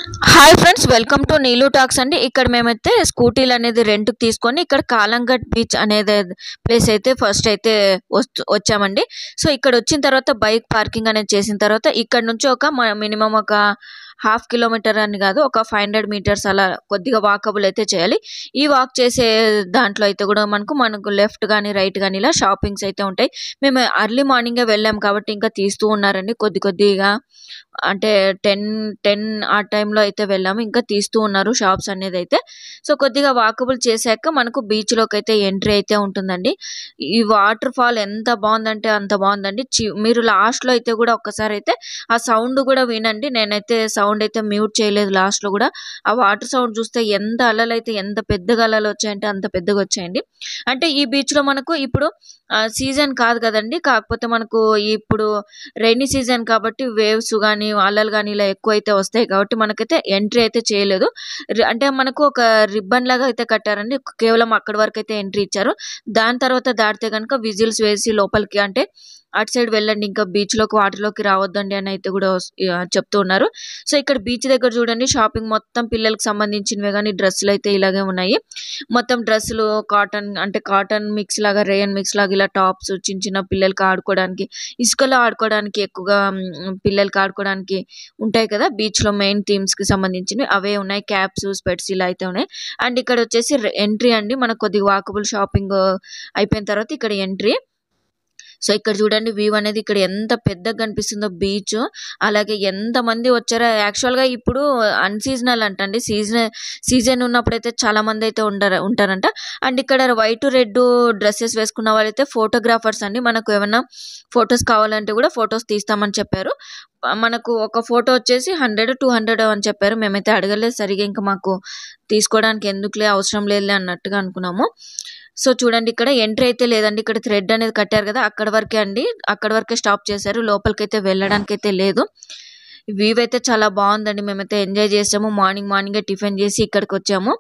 Hi friends, welcome to Neelu talks అండి. ఇక్కడ మేమైతే స్కూటీలు అనేది రెంట్కి తీసుకొని ఇక్కడ కాలంగట్ బీచ్ అనేది ప్లేస్ అయితే ఫస్ట్ అయితే వచ్చామండి. సో ఇక్కడ వచ్చిన తర్వాత బైక్ పార్కింగ్ అనేది చేసిన తర్వాత ఇక్కడ నుంచి ఒక మినిమం ఒక 1/2 కిలోమీటర్ అని కాదు, ఒక 500 మీటర్స్ అలా కొద్దిగా వాకబుల్ అయితే చేయాలి. ఈ వాక్ చేసే దాంట్లో అయితే కూడా మనకు లెఫ్ట్ కానీ రైట్ కానీ ఇలా షాపింగ్స్ అయితే ఉంటాయి. మేము అర్లీ మార్నింగే వెళ్ళాం కాబట్టి ఇంకా తీస్తూ ఉన్నారండి కొద్దిగా. అంటే 10 ఆ టైంలో అయితే వెళ్ళాము, ఇంకా తీస్తూ ఉన్నారు షాప్స్ అనేది అయితే. సో కొద్దిగా వాకబుల్ చేశాక మనకు బీచ్లోకి అయితే ఎంట్రీ అయితే ఉంటుందండి. ఈ వాటర్ ఫాల్ ఎంత బాగుందంటే అంత బాగుందండి. మీరు లాస్ట్లో అయితే కూడా ఒక్కసారి అయితే ఆ సౌండ్ కూడా వినండి. నేనైతే సౌండ్ అయితే మ్యూట్ చేయలేదు లాస్ట్లో కూడా. ఆ వాటర్ సౌండ్ చూస్తే ఎంత అలలు అయితే ఎంత పెద్దగా అలలు వచ్చాయంటే అంత పెద్దగా వచ్చాయండి. అంటే ఈ బీచ్లో మనకు ఇప్పుడు సీజన్ కాదు కదండి, కాకపోతే మనకు ఇప్పుడు రైనీ సీజన్ కాబట్టి వేవ్స్ కానీ అలలు కానీ ఇలా ఎక్కువ అయితే వస్తాయి కాబట్టి మనకైతే ఎంట్రీ అయితే చేయలేదు. అంటే మనకు ఒక రిబ్బన్ లాగా అయితే కట్టారండి, కేవలం అక్కడి వరకు అయితే ఎంట్రీ ఇచ్చారు. దాని తర్వాత దాటితే కనుక విజిల్స్ వేసి లోపలికి అంటే అటు సైడ్ వెళ్ళండి, ఇంకా బీచ్లోకి వాటర్లోకి రావద్దండి అని అయితే కూడా చెప్తూ ఉన్నారు. సో ఇక్కడ బీచ్ దగ్గర చూడండి, షాపింగ్ మొత్తం పిల్లలకు సంబంధించినవే కానీ డ్రెస్సులు అయితే ఇలాగే ఉన్నాయి. మొత్తం డ్రెస్సులు కాటన్ మిక్స్ లాగా, రేయన్ మిక్స్ లాగా ఇలా టాప్స్ చిన్న పిల్లలకి ఆడుకోవడానికి, ఇసుకలో ఆడుకోవడానికి ఎక్కువగా పిల్లలకి ఆడుకోవడానికి ఉంటాయి కదా బీచ్లో మెయిన్ థీమ్స్కి సంబంధించినవి అవే ఉన్నాయి. క్యాప్స్, స్పెట్స్ ఇలా అయితే ఉన్నాయి. అండ్ ఇక్కడ వచ్చేసి ఎంట్రీ అండి, మనకు కొద్దిగా వాకబుల్ షాపింగ్ అయిపోయిన తర్వాత ఇక్కడ ఎంట్రీ. సో ఇక్కడ చూడండి వ్యూ అనేది ఇక్కడ ఎంత పెద్దగా కనిపిస్తుందో బీచ్. అలాగే ఎంతమంది వచ్చారో. యాక్చువల్గా ఇప్పుడు అన్సీజనల్ అంటండి, సీజన్ ఉన్నప్పుడైతే చాలా మంది అయితే ఉంటారంట. అండ్ ఇక్కడ వైట్ రెడ్ డ్రెస్సెస్ వేసుకున్న వాళ్ళైతే ఫోటోగ్రాఫర్స్ అండి. మనకు ఏమైనా ఫొటోస్ కావాలంటే కూడా ఫొటోస్ తీస్తామని చెప్పారు. మనకు ఒక ఫోటో వచ్చేసి 100-200 అని చెప్పారు. మేమైతే అడగలేదు సరిగా, ఇంకా మాకు తీసుకోవడానికి ఎందుకులే అవసరం లేదులే అన్నట్టుగా అనుకున్నాము. సో చూడండి ఇక్కడ ఎంట్రీ అయితే లేదండి, ఇక్కడ థ్రెడ్ అనేది కట్టారు కదా అక్కడ వరకే అండి, అక్కడ వరకే స్టాప్ చేశారు. లోపలికైతే వెళ్ళడానికి అయితే లేదు. వ్యూ అయితే చాలా బాగుందండి, మేమైతే ఎంజాయ్ చేసాము. మార్నింగే టిఫిన్ చేసి ఇక్కడికి వచ్చాము.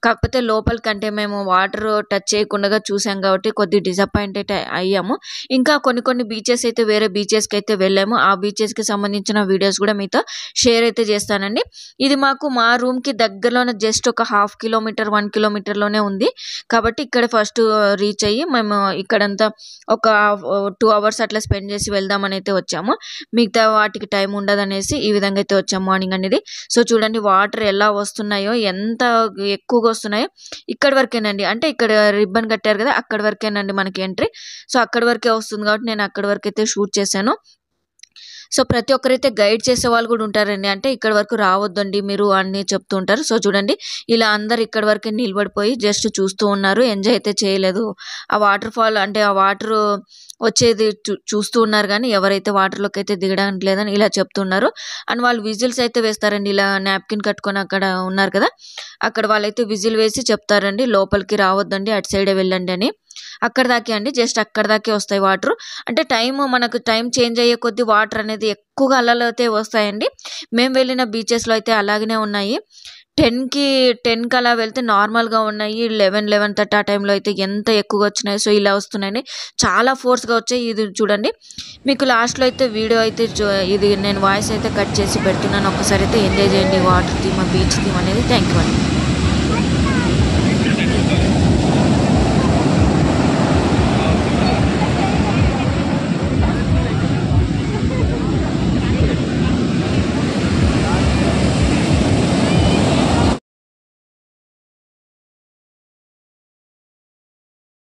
కాకపోతే లోపలికంటే మేము వాటర్ టచ్ చేయకుండా చూసాం కాబట్టి కొద్దిగా డిసప్పాయింట్ అయితే అయ్యాము. ఇంకా కొన్ని బీచెస్ అయితే వేరే బీచెస్కి అయితే వెళ్ళాము. ఆ బీచెస్కి సంబంధించిన వీడియోస్ కూడా మీతో షేర్ అయితే చేస్తానండి. ఇది మా రూమ్కి దగ్గరలోనే జస్ట్ ఒక 1/2 కిలోమీటర్ 1 కిలోమీటర్లోనే ఉంది కాబట్టి ఇక్కడ ఫస్ట్ రీచ్ అయ్యి మేము ఇక్కడంతా ఒక 2 అవర్స్ అట్లా స్పెండ్ చేసి వెళ్దామని అయితే వచ్చాము. మిగతా వాటికి టైం ఉండదనేసి ఈ విధంగా అయితే వచ్చాము మార్నింగ్ అనేది. సో చూడండి వాటర్ ఎలా వస్తున్నాయో, ఎంత ఎక్కువగా వస్తున్నాయో. ఇక్కడ వరకేనండి, అంటే ఇక్కడ రిబ్బన్ కట్టారు కదా అక్కడి వరకేనండి మనకి ఎంట్రీ. సో అక్కడి వరకే వస్తుంది కాబట్టి నేను అక్కడి వరకు అయితే షూట్ చేశాను. సో ప్రతి ఒక్కరైతే గైడ్ చేసే వాళ్ళు కూడా ఉంటారండి, అంటే ఇక్కడ వరకు రావద్దండి మీరు అని చెప్తూ ఉంటారు. సో చూడండి ఇలా అందరు ఇక్కడ వరకే నిలబడిపోయి జస్ట్ చూస్తూ ఉన్నారు, ఎంజాయ్ అయితే చేయలేదు. ఆ వాటర్ ఫాల్ అంటే ఆ వాటర్ వచ్చేది చూస్తూ ఉన్నారు కానీ ఎవరైతే వాటర్లోకి అయితే దిగడానికి లేదని ఇలా చెప్తున్నారు. అండ్ వాళ్ళు విజిల్స్ అయితే వేస్తారండి, ఇలా నాప్కిన్ కట్టుకొని అక్కడ ఉన్నారు కదా అక్కడ వాళ్ళైతే విజిల్ వేసి చెప్తారండి లోపలికి రావద్దండి అటు సైడే వెళ్ళండి అని. అక్కడ దాకే అండి, జస్ట్ అక్కడ దాకే వస్తాయి వాటర్. అంటే మనకు టైం చేంజ్ అయ్యే కొద్దీ వాటర్ అనేది ఎక్కువగా అలలు అయితే వస్తాయండి. మేము వెళ్ళిన బీచెస్లో అయితే అలాగనే ఉన్నాయి. 10కి అలా వెళ్తే నార్మల్గా ఉన్నాయి. 11-11:30 ఆ టైంలో అయితే ఎంత ఎక్కువగా వచ్చినాయి. సో ఇలా వస్తున్నాయండి, చాలా ఫోర్స్గా వచ్చాయి. ఇది చూడండి, మీకు లాస్ట్లో అయితే వీడియో అయితే ఇది నేను వాయిస్ అయితే కట్ చేసి పెడుతున్నాను. ఒక్కసారి అయితే ఎంజాయ్ చేయండి వాటర్ థీమ్, బీచ్ థీమ్ అనేది. థ్యాంక్ యూ అండి.